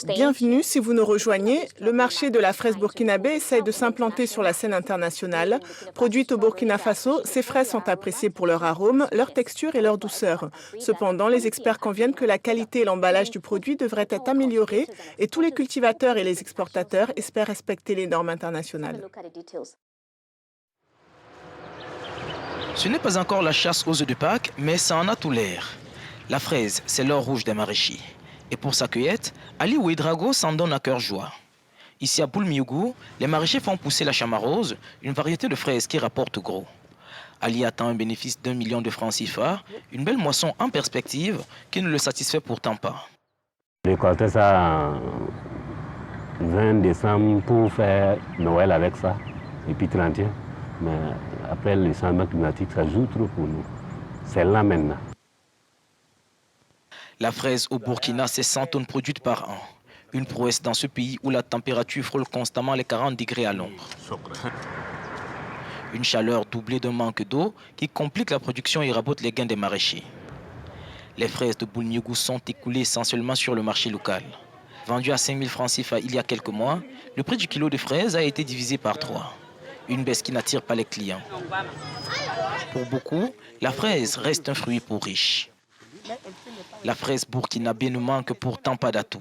Bienvenue si vous nous rejoignez. Le marché de la fraise burkinabé essaye de s'implanter sur la scène internationale. Produites au Burkina Faso, ces fraises sont appréciées pour leur arôme, leur texture et leur douceur. Cependant, les experts conviennent que la qualité et l'emballage du produit devraient être améliorés et tous les cultivateurs et les exportateurs espèrent respecter les normes internationales. Ce n'est pas encore la chasse aux œufs de Pâques, mais ça en a tout l'air. La fraise, c'est l'or rouge des maraîchers. Et pour sa cueillette, Ali Ouedrago s'en donne à cœur joie. Ici à Boulmiougou, les maraîchers font pousser la chamarose, une variété de fraises qui rapporte gros. Ali attend un bénéfice d'1 million de francs CFA, une belle moisson en perspective qui ne le satisfait pourtant pas. Récolter ça en 20 décembre pour faire Noël avec ça, et puis 31. Mais après le changement climatique, ça joue trop pour nous. C'est là maintenant. La fraise au Burkina, c'est 100 tonnes produites par an. Une prouesse dans ce pays où la température frôle constamment les 40 degrés à l'ombre. Une chaleur doublée d'un manque d'eau qui complique la production et rabote les gains des maraîchers. Les fraises de Boulmiougou sont écoulées essentiellement sur le marché local. Vendues à 5 000 francs CFA il y a quelques mois, le prix du kilo de fraises a été divisé par 3. Une baisse qui n'attire pas les clients. Pour beaucoup, la fraise reste un fruit pour riches. La fraise burkinabé ne manque pourtant pas d'atouts.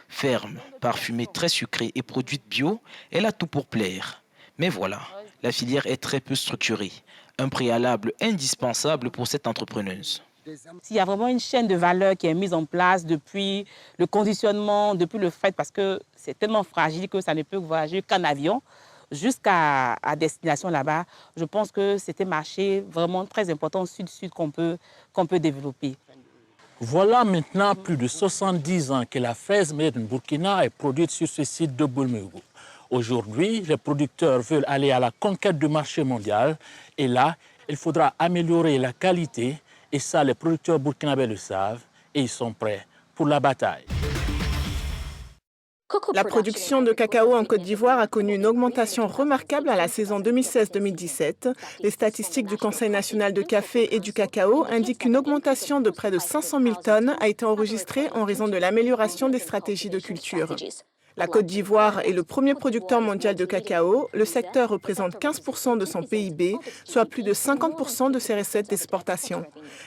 Ferme, parfumée, très sucrée et produite bio, elle a tout pour plaire. Mais voilà, la filière est très peu structurée. Un préalable indispensable pour cette entrepreneuse. Il y a vraiment une chaîne de valeur qui est mise en place depuis le conditionnement, depuis le fret, parce que c'est tellement fragile que ça ne peut voyager qu'en avion, jusqu'à destination là-bas. Je pense que c'est un marché vraiment très important sud-sud qu'on peut développer. Voilà maintenant plus de 70 ans que la fraise made in Burkina est produite sur ce site de Boulmiougou. Aujourd'hui, les producteurs veulent aller à la conquête du marché mondial et là, il faudra améliorer la qualité et ça, les producteurs burkinabés le savent et ils sont prêts pour la bataille. La production de cacao en Côte d'Ivoire a connu une augmentation remarquable à la saison 2016-2017. Les statistiques du Conseil national de café et du cacao indiquent qu'une augmentation de près de 500 000 tonnes a été enregistrée en raison de l'amélioration des stratégies de culture. La Côte d'Ivoire est le premier producteur mondial de cacao. Le secteur représente 15% de son PIB, soit plus de 50% de ses recettes d'exportation.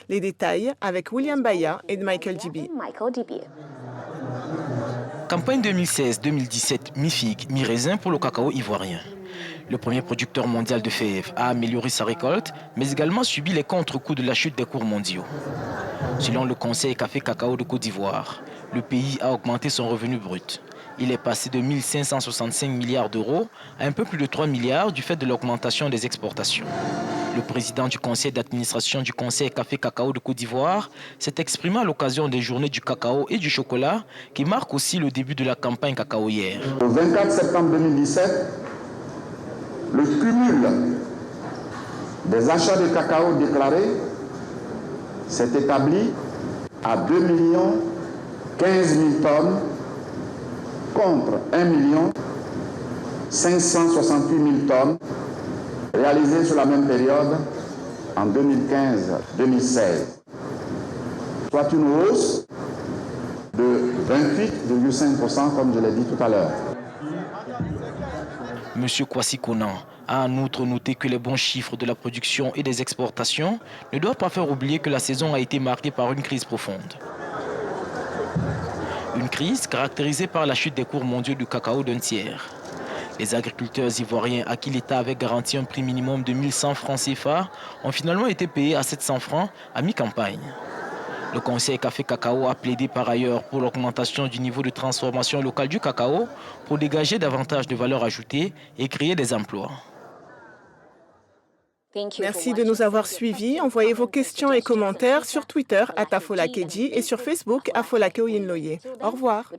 Les détails avec William Baya et Michael Dibi. Campagne 2016-2017, mi-figue, mi-raisin pour le cacao ivoirien. Le premier producteur mondial de fèves a amélioré sa récolte, mais également subi les contre-coups de la chute des cours mondiaux. Selon le Conseil Café Cacao de Côte d'Ivoire, le pays a augmenté son revenu brut. Il est passé de 1 565 milliards d'euros à un peu plus de 3 milliards du fait de l'augmentation des exportations. Le président du conseil d'administration du Conseil Café Cacao de Côte d'Ivoire s'est exprimé à l'occasion des journées du cacao et du chocolat qui marquent aussi le début de la campagne cacaoyère. Le 24 septembre 2017, le cumul des achats de cacao déclarés s'est établi à 2 15 000 tonnes contre 1 568 000 tonnes réalisées sur la même période en 2015-2016, soit une hausse de 28,5% comme je l'ai dit tout à l'heure. M. Kwasi Konan a en outre noté que les bons chiffres de la production et des exportations ne doivent pas faire oublier que la saison a été marquée par une crise profonde. Une crise caractérisée par la chute des cours mondiaux du cacao d'un tiers. Les agriculteurs ivoiriens à qui l'État avait garanti un prix minimum de 1 100 francs CFA ont finalement été payés à 700 francs à mi-campagne. Le Conseil Café Cacao a plaidé par ailleurs pour l'augmentation du niveau de transformation locale du cacao pour dégager davantage de valeur ajoutée et créer des emplois. Merci de nous avoir suivis. Envoyez vos questions et commentaires sur Twitter @afolakedi et sur Facebook @afolakeoyinloye. Au revoir.